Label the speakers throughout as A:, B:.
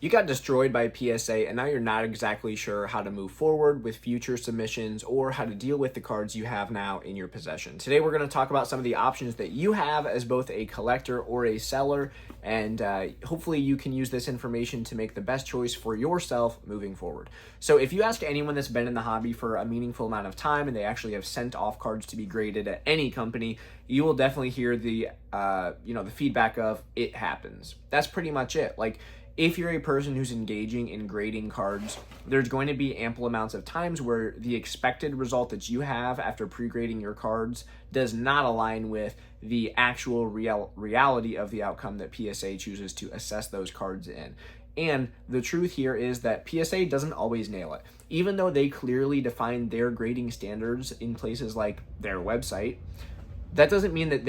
A: You got destroyed by PSA and now you're not exactly sure how to move forward with future submissions or how to deal with the cards you have now in your possession. Today we're going to talk about some of the options that you have as both a collector or a seller, and hopefully you can use this information to make the best choice for yourself moving forward. So if you ask anyone that's been in the hobby for a meaningful amount of time and they actually have sent off cards to be graded at any company, you will definitely hear the the feedback of "it happens." That's pretty much it. Like, if you're a person who's engaging in grading cards, there's going to be ample amounts of times where the expected result that you have after pre-grading your cards does not align with the actual reality of the outcome that PSA chooses to assess those cards in. And the truth here is that PSA doesn't always nail it. Even though they clearly define their grading standards in places like their website, that doesn't mean that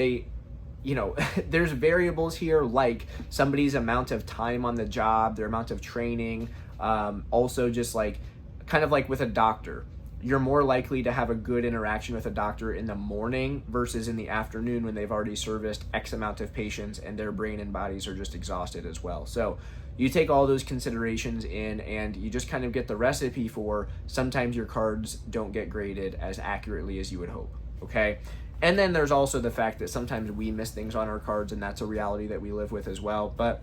A: there's variables here like somebody's amount of time on the job, their amount of training, also just like kind of like with a doctor. You're more likely to have a good interaction with a doctor in the morning versus in the afternoon when they've already serviced X amount of patients and their brain and bodies are just exhausted as well. So you take all those considerations in and you just kind of get the recipe for sometimes your cards don't get graded as accurately as you would hope, okay? And then there's also the fact that sometimes we miss things on our cards, and that's a reality that we live with as well. But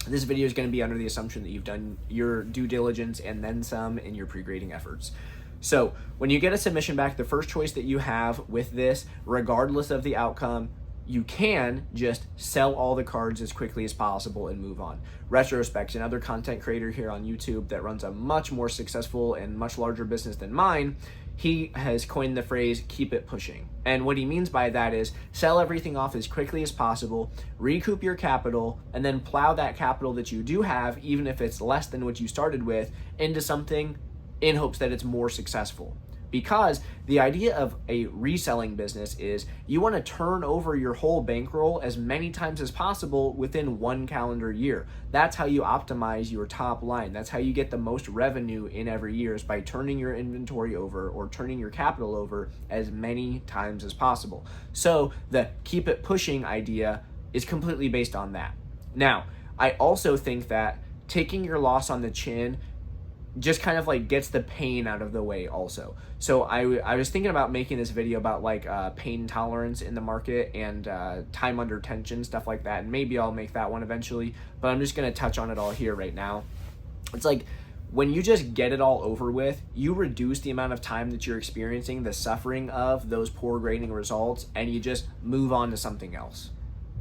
A: this video is going to be under the assumption that you've done your due diligence and then some in your pre-grading efforts. So when you get a submission back, the first choice that you have with this, regardless of the outcome, you can just sell all the cards as quickly as possible and move on. Retrospect, another content creator here on YouTube that runs a much more successful and much larger business than mine, he has coined the phrase "keep it pushing." And what he means by that is sell everything off as quickly as possible, recoup your capital, and then plow that capital that you do have, even if it's less than what you started with, into something in hopes that it's more successful. Because the idea of a reselling business is you want to turn over your whole bankroll as many times as possible within 1 calendar year. That's how you optimize your top line. That's how you get the most revenue in every year, is by turning your inventory over or turning your capital over as many times as possible. So the keep it pushing idea is completely based on that. Now, I also think that taking your loss on the chin just kind of like gets the pain out of the way also. So I was thinking about making this video about like pain tolerance in the market and time under tension, stuff like that. And maybe I'll make that one eventually, but I'm just going to touch on it all here right now. It's like when you just get it all over with, you reduce the amount of time that you're experiencing the suffering of those poor grading results, and you just move on to something else.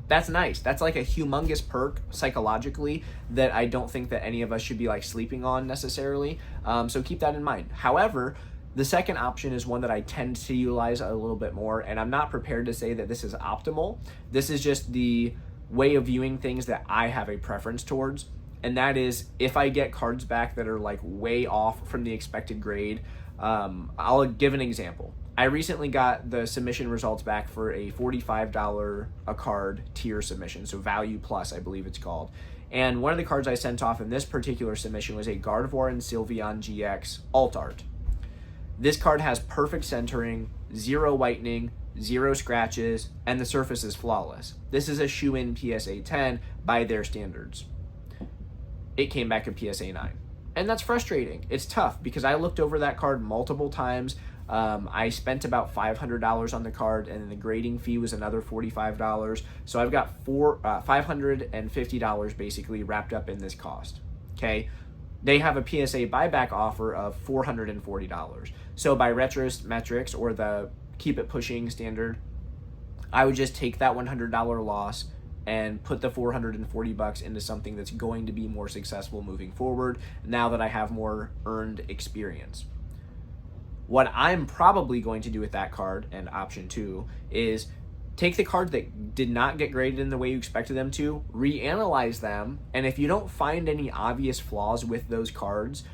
A: That's nice. That's like a humongous perk psychologically that I don't think that any of us should be like sleeping on necessarily. So keep that in mind. However, the second option is one that I tend to utilize a little bit more, and I'm not prepared to say that this is optimal. This is just the way of viewing things that I have a preference towards, and that is if I get cards back that are like way off from the expected grade. I'll give an example. I recently got the submission results back for a $45 a card tier submission, so Value Plus, I believe it's called. And one of the cards I sent off in this particular submission was a Gardevoir and Sylveon GX Alt Art. This card has perfect centering, 0 whitening, 0 scratches, and the surface is flawless. This is a shoe-in PSA 10 by their standards. It came back a PSA 9. And that's frustrating. It's tough because I looked over that card multiple times. I spent about $500 on the card, and then the grading fee was another $45. So I've got $550 basically wrapped up in this cost. Okay, they have a PSA buyback offer of $440. So by retrometrics or the keep it pushing standard, I would just take that $100 loss and put the $440 into something that's going to be more successful moving forward now that I have more earned experience. What I'm probably going to do with that card, and option 2, is take the cards that did not get graded in the way you expected them to, reanalyze them, and if you don't find any obvious flaws with those cards,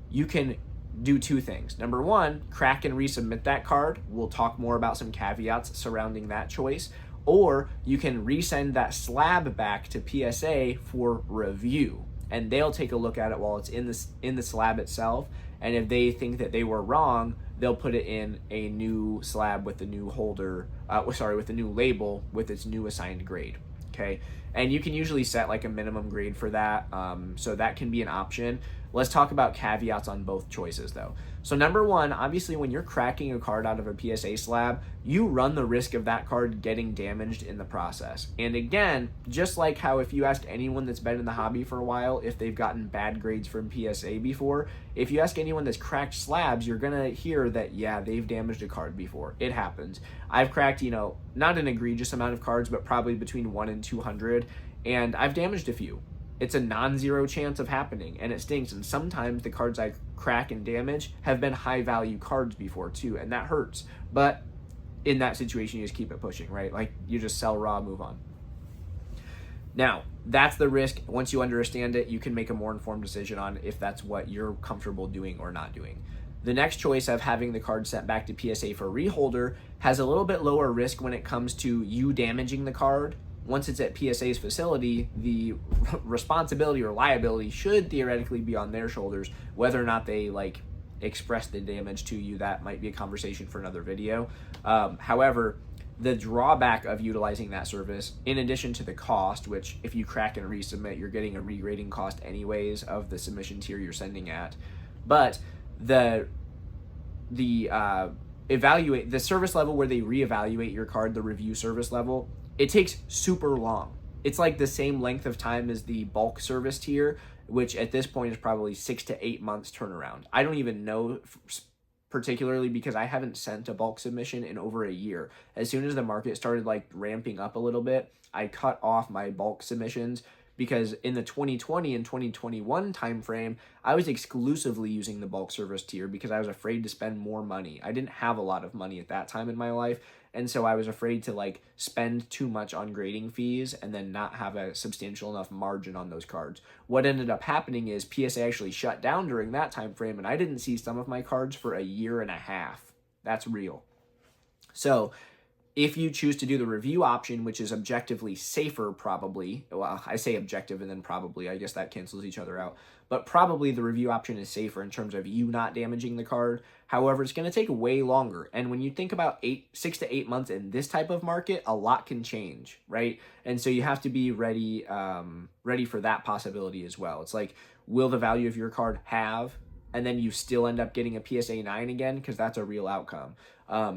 A: you can do 2 things. Number 1, crack and resubmit that card. We'll talk more about some caveats surrounding that choice. Or you can resend that slab back to PSA for review, and they'll take a look at it while it's in the slab itself. And if they think that they were wrong, they'll put it in a new slab with the new holder, with the new label with its new assigned grade. Okay, And you can usually set like a minimum grade for that. So that can be an option. Let's talk about caveats on both choices though. So number one, obviously when you're cracking a card out of a PSA slab, you run the risk of that card getting damaged in the process. And again, just like how if you ask anyone that's been in the hobby for a while if they've gotten bad grades from PSA before, if you ask anyone that's cracked slabs, you're gonna hear that, yeah, they've damaged a card before. It happens. I've cracked, not an egregious amount of cards, but probably between 1 and 200, and I've damaged a few. It's a non-zero chance of happening, and it stinks. And sometimes the cards I crack and damage have been high value cards before too, and that hurts. But in that situation, you just keep it pushing, right? Like you just sell raw, move on. Now, that's the risk. Once you understand it, you can make a more informed decision on if that's what you're comfortable doing or not doing. The next choice of having the card sent back to PSA for reholder has a little bit lower risk when it comes to you damaging the card. Once it's at PSA's facility, the responsibility or liability should theoretically be on their shoulders. Whether or not they express the damage to you, that might be a conversation for another video. However, the drawback of utilizing that service, in addition to the cost, which if you crack and resubmit, you're getting a regrading cost anyways of the submission tier you're sending at, but the service level where they reevaluate your card, the review service level, it takes super long. It's like the same length of time as the bulk service tier, which at this point is probably 6 to 8 months turnaround. I don't even know particularly because I haven't sent a bulk submission in over a year. As soon as the market started ramping up a little bit, I cut off my bulk submissions because in the 2020 and 2021 timeframe, I was exclusively using the bulk service tier because I was afraid to spend more money. I didn't have a lot of money at that time in my life, and so I was afraid to spend too much on grading fees and then not have a substantial enough margin on those cards. What ended up happening is PSA actually shut down during that time frame, and I didn't see some of my cards for a year and a half. That's real. So if you choose to do the review option, which is objectively safer, probably, well, I say objective and then probably, I guess that cancels each other out, but probably the review option is safer in terms of you not damaging the card. However, it's going to take way longer. And when you think about 6 to 8 months in this type of market, a lot can change, right? And so you have to be ready for that possibility as well. It's like, will the value of your card halve? And then you still end up getting a PSA 9 again, because that's a real outcome.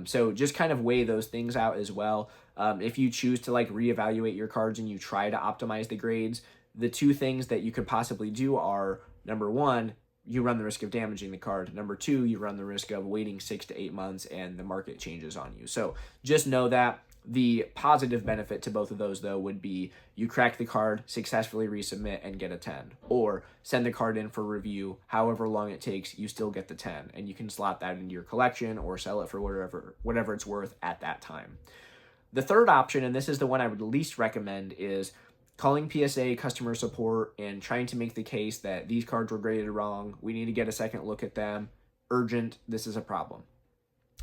A: So just kind of weigh those things out as well. If you choose to reevaluate your cards and you try to optimize the grades, the two things that you could possibly do are, number one, you run the risk of damaging the card. Number two, you run the risk of waiting 6 to 8 months and the market changes on you. So just know that. The positive benefit to both of those, though, would be you crack the card, successfully resubmit, and get a 10. Or send the card in for review, however long it takes, you still get the 10. And you can slot that into your collection or sell it for whatever it's worth at that time. The third option, and this is the one I would least recommend, is calling PSA customer support and trying to make the case that these cards were graded wrong, we need to get a second look at them, urgent, this is a problem.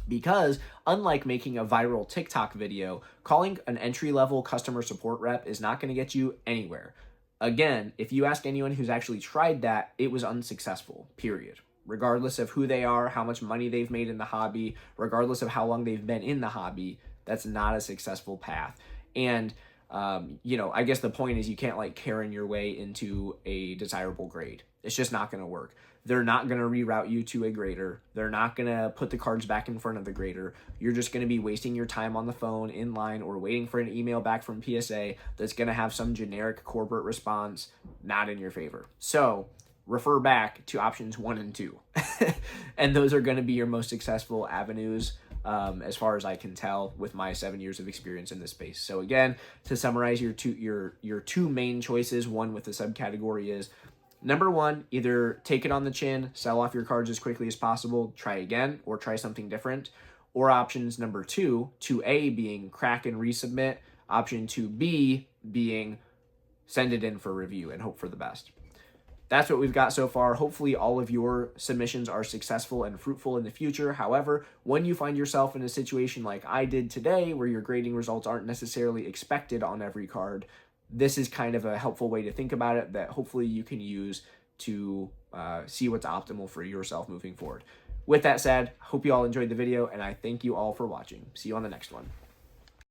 A: Because unlike making a viral TikTok video, calling an entry-level customer support rep is not going to get you anywhere. Again, if you ask anyone who's actually tried that, it was unsuccessful, period. Regardless of who they are, how much money they've made in the hobby, regardless of how long they've been in the hobby, that's not a successful path. And I guess the point is you can't Karen your way into a desirable grade. It's just not going to work. They're not going to reroute you to a grader. They're not going to put the cards back in front of the grader. You're just going to be wasting your time on the phone, in line, or waiting for an email back from PSA that's going to have some generic corporate response not in your favor. So refer back to options 1 and 2. And those are going to be your most successful avenues as far as I can tell with my 7 years of experience in this space. So again, to summarize your two main choices, one with the subcategory is, number one, either take it on the chin, sell off your cards as quickly as possible, try again, or try something different. Or options number 2A being crack and resubmit. Option 2B being send it in for review and hope for the best. That's what we've got so far. Hopefully all of your submissions are successful and fruitful in the future. However, when you find yourself in a situation like I did today, where your grading results aren't necessarily expected on every card, this is kind of a helpful way to think about it that hopefully you can use to see what's optimal for yourself moving forward. With that said, hope you all enjoyed the video, and I thank you all for watching. See you on the next one.